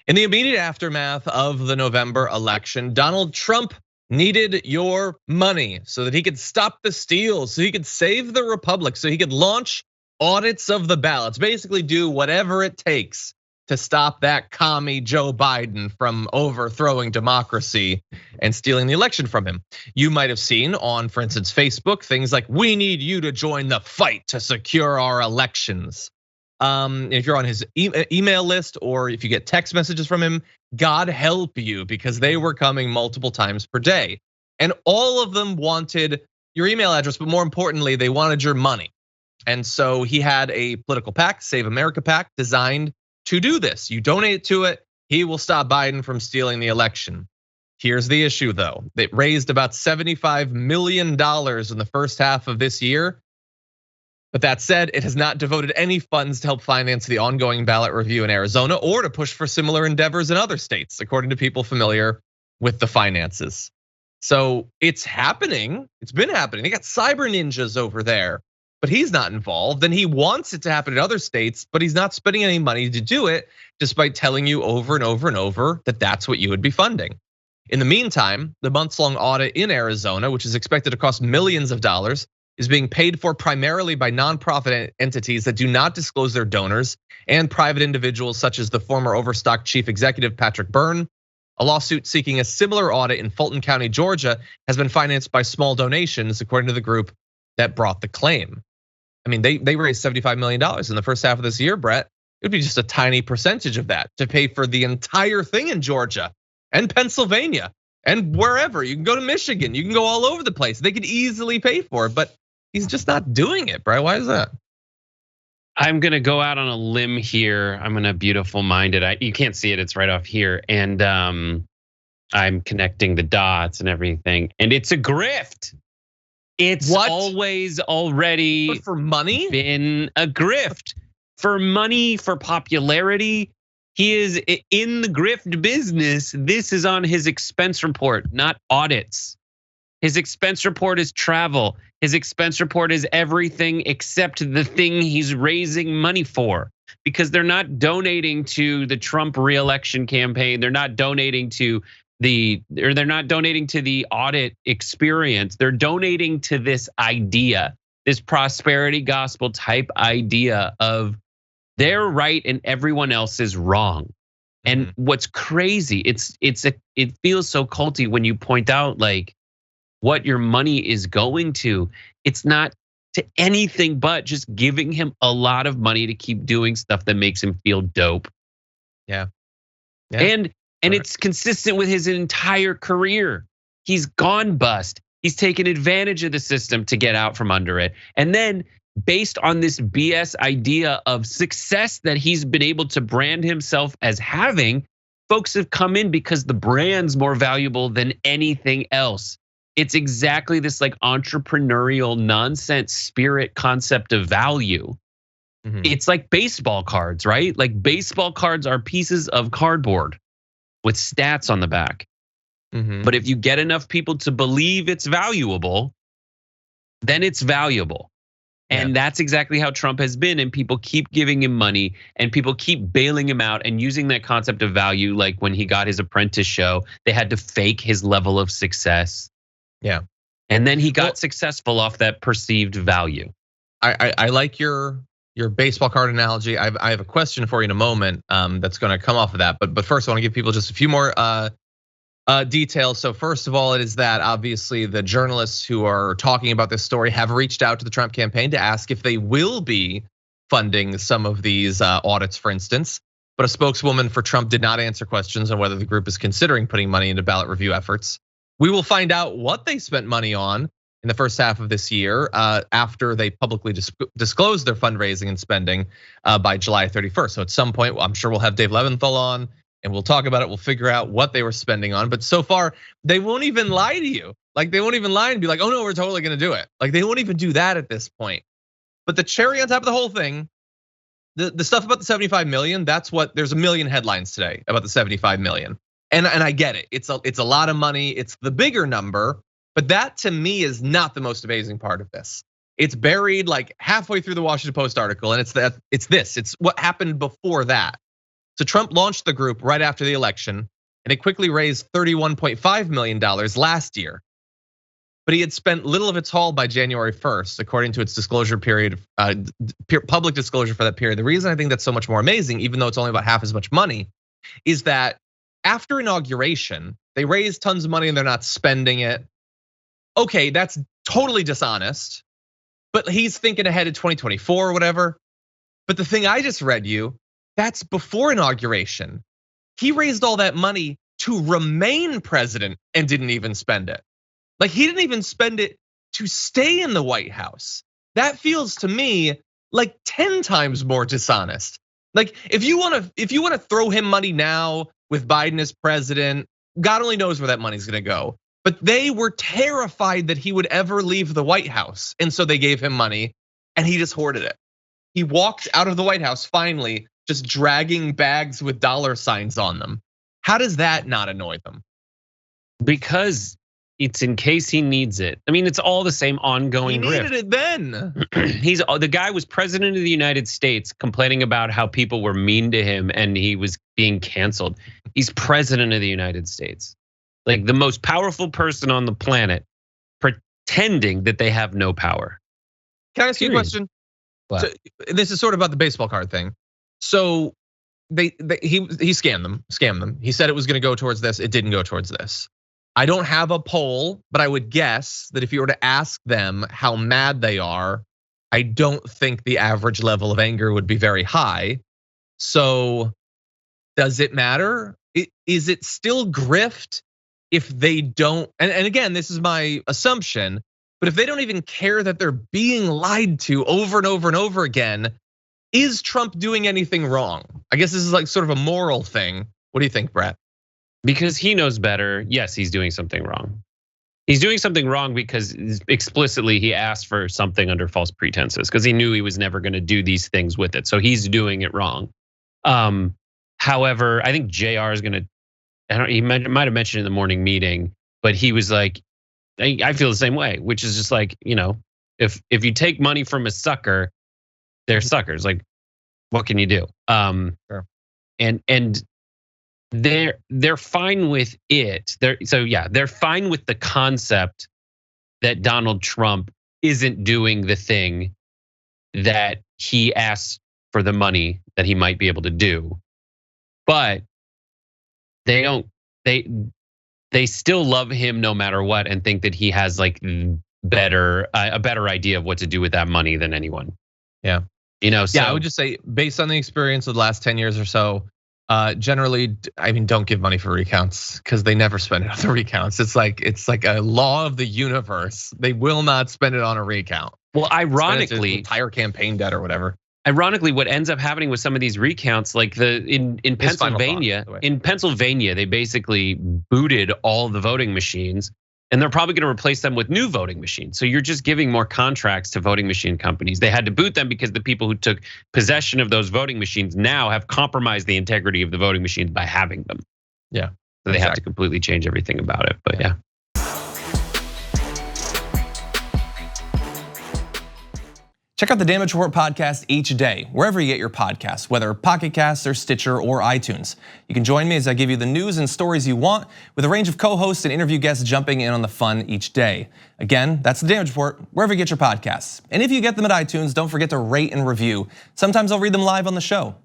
In the immediate aftermath of the November election, Donald Trump needed your money so that he could stop the steal, so he could save the republic, so he could launch audits of the ballots, basically do whatever it takes to stop that commie Joe Biden from overthrowing democracy and stealing the election from him. You might have seen on, for instance, Facebook, things like, "We need you to join the fight to secure our elections." If you're on his email list or if you get text messages from him, God help you, because they were coming multiple times per day. And all of them wanted your email address, but more importantly, they wanted your money. And so he had a political PAC, Save America PAC, designed to do this. You donate to it, he will stop Biden from stealing the election. Here's the issue though. It raised about $75 million in the first half of this year. But that said, it has not devoted any funds to help finance the ongoing ballot review in Arizona or to push for similar endeavors in other states, according to people familiar with the finances. So it's happening, it's been happening. They got cyber ninjas over there, but he's not involved, and he wants it to happen in other states, but he's not spending any money to do it, despite telling you over and over and over that that's what you would be funding. In the meantime, the months-long audit in Arizona, which is expected to cost millions of dollars, is being paid for primarily by nonprofit entities that do not disclose their donors and private individuals such as the former Overstock chief executive Patrick Byrne. A lawsuit seeking a similar audit in Fulton County, Georgia has been financed by small donations, according to the group that brought the claim. I mean, they raised $75 million in the first half of this year, Brett. It would be just a tiny percentage of that to pay for the entire thing in Georgia and Pennsylvania and wherever. You can go to Michigan, you can go all over the place. They could easily pay for it, but he's just not doing it, Brett. Why is that? I'm gonna go out on a limb here. I'm gonna beautiful mind it. You can't see it, it's right off here. And I'm connecting the dots and everything. And it's a grift. It's always already but for money been a grift. For money, for popularity. He is in the grift business. This is on his expense report, not audits. His expense report is travel. His expense report is everything except the thing he's raising money for, because they're not donating to the Trump reelection campaign. They're not donating to the audit experience. They're donating to this idea, this prosperity gospel type idea of they're right and everyone else is wrong. And what's crazy, it feels so culty when you point out like what your money is going to. It's not to anything but just giving him a lot of money to keep doing stuff that makes him feel dope. Yeah. And it's consistent with his entire career. He's gone bust. He's taken advantage of the system to get out from under it. And then based on this BS idea of success that he's been able to brand himself as having, folks have come in because the brand's more valuable than anything else. It's exactly this like entrepreneurial nonsense spirit concept of value. It's like baseball cards, right? Like baseball cards are pieces of cardboard with stats on the back. But if you get enough people to believe it's valuable, then it's valuable. And that's exactly how Trump has been. And people keep giving him money and people keep bailing him out and using that concept of value. Like when he got his Apprentice show, they had to fake his level of success. Yeah. And then he got successful off that perceived value. I like your baseball card analogy. I have a question for you in a moment that's gonna come off of that. But first I wanna give people just a few more details. So first of all, it is that obviously the journalists who are talking about this story have reached out to the Trump campaign to ask if they will be funding some of these audits, for instance. But a spokeswoman for Trump did not answer questions on whether the group is considering putting money into ballot review efforts. We will find out what they spent money on in the first half of this year after they publicly disclosed their fundraising and spending by July 31st. So at some point, I'm sure we'll have Dave Leventhal on and we'll talk about it. We'll figure out what they were spending on. But so far, they won't even lie to you. Like they won't even lie and be like, oh no, we're totally gonna do it. Like they won't even do that at this point. But the cherry on top of the whole thing, the stuff about the 75 million, that's what, there's a million headlines today about the 75 million. And I get it, it's a lot of money, it's the bigger number, but that to me is not the most amazing part of this. It's buried like halfway through the Washington Post article, and it's what happened before that. So Trump launched the group right after the election, and it quickly raised $31.5 million last year. But he had spent little of its haul by January 1st, according to its disclosure period, public disclosure for that period. The reason I think that's so much more amazing, even though it's only about half as much money, is that after inauguration, they raised tons of money and they're not spending it. Okay, that's totally dishonest, but he's thinking ahead to 2024 or whatever. But the thing I just read you, that's before inauguration. He raised all that money to remain president and didn't even spend it. Like he didn't even spend it to stay in the White House. That feels to me like 10 times more dishonest. Like if you want to throw him money now with Biden as president, God only knows where that money's gonna go. But they were terrified that he would ever leave the White House. And so they gave him money and he just hoarded it. He walked out of the White House finally, just dragging bags with dollar signs on them. How does that not annoy them? Because it's in case he needs it. I mean, it's all the same ongoing grift. He needed it then. The guy was president of the United States complaining about how people were mean to him and he was being canceled. He's president of the United States. Like the most powerful person on the planet, pretending that they have no power. Can I ask you a question? So, this is sort of about the baseball card thing. So he scammed them. He said it was gonna go towards this, it didn't go towards this. I don't have a poll, but I would guess that if you were to ask them how mad they are, I don't think the average level of anger would be very high. So does it matter? Is it still grift if they don't? And again, this is my assumption, but if they don't even care that they're being lied to over and over and over again, is Trump doing anything wrong? I guess this is like sort of a moral thing. What do you think, Brett? Because he knows better, yes, he's doing something wrong. He's doing something wrong because explicitly he asked for something under false pretenses because he knew he was never gonna do these things with it. So he's doing it wrong. However, I think JR is gonna, he might have mentioned in the morning meeting, but he was like, I feel the same way, which is just like, if you take money from a sucker, they're suckers. Like, what can you do? Sure. And they're fine with it. They're fine with the concept that Donald Trump isn't doing the thing that he asks for the money that he might be able to do. But they still love him no matter what and think that he has like a better idea of what to do with that money than anyone. Yeah. So I would just say based on the experience of the last 10 years or so, generally, I mean, don't give money for recounts because they never spend it on the recounts. It's like a law of the universe. They will not spend it on a recount. Well, ironically, entire campaign debt or whatever. Ironically, what ends up happening with some of these recounts, like in Pennsylvania, they basically booted all the voting machines, and they're probably going to replace them with new voting machines. So you're just giving more contracts to voting machine companies. They had to boot them because the people who took possession of those voting machines now have compromised the integrity of the voting machines by having them. Yeah, so they have to completely change everything about it. But yeah. Check out the Damage Report podcast each day, wherever you get your podcasts, whether Pocket Casts or Stitcher or iTunes. You can join me as I give you the news and stories you want, with a range of co-hosts and interview guests jumping in on the fun each day. Again, that's the Damage Report, wherever you get your podcasts. And if you get them at iTunes, don't forget to rate and review. Sometimes I'll read them live on the show.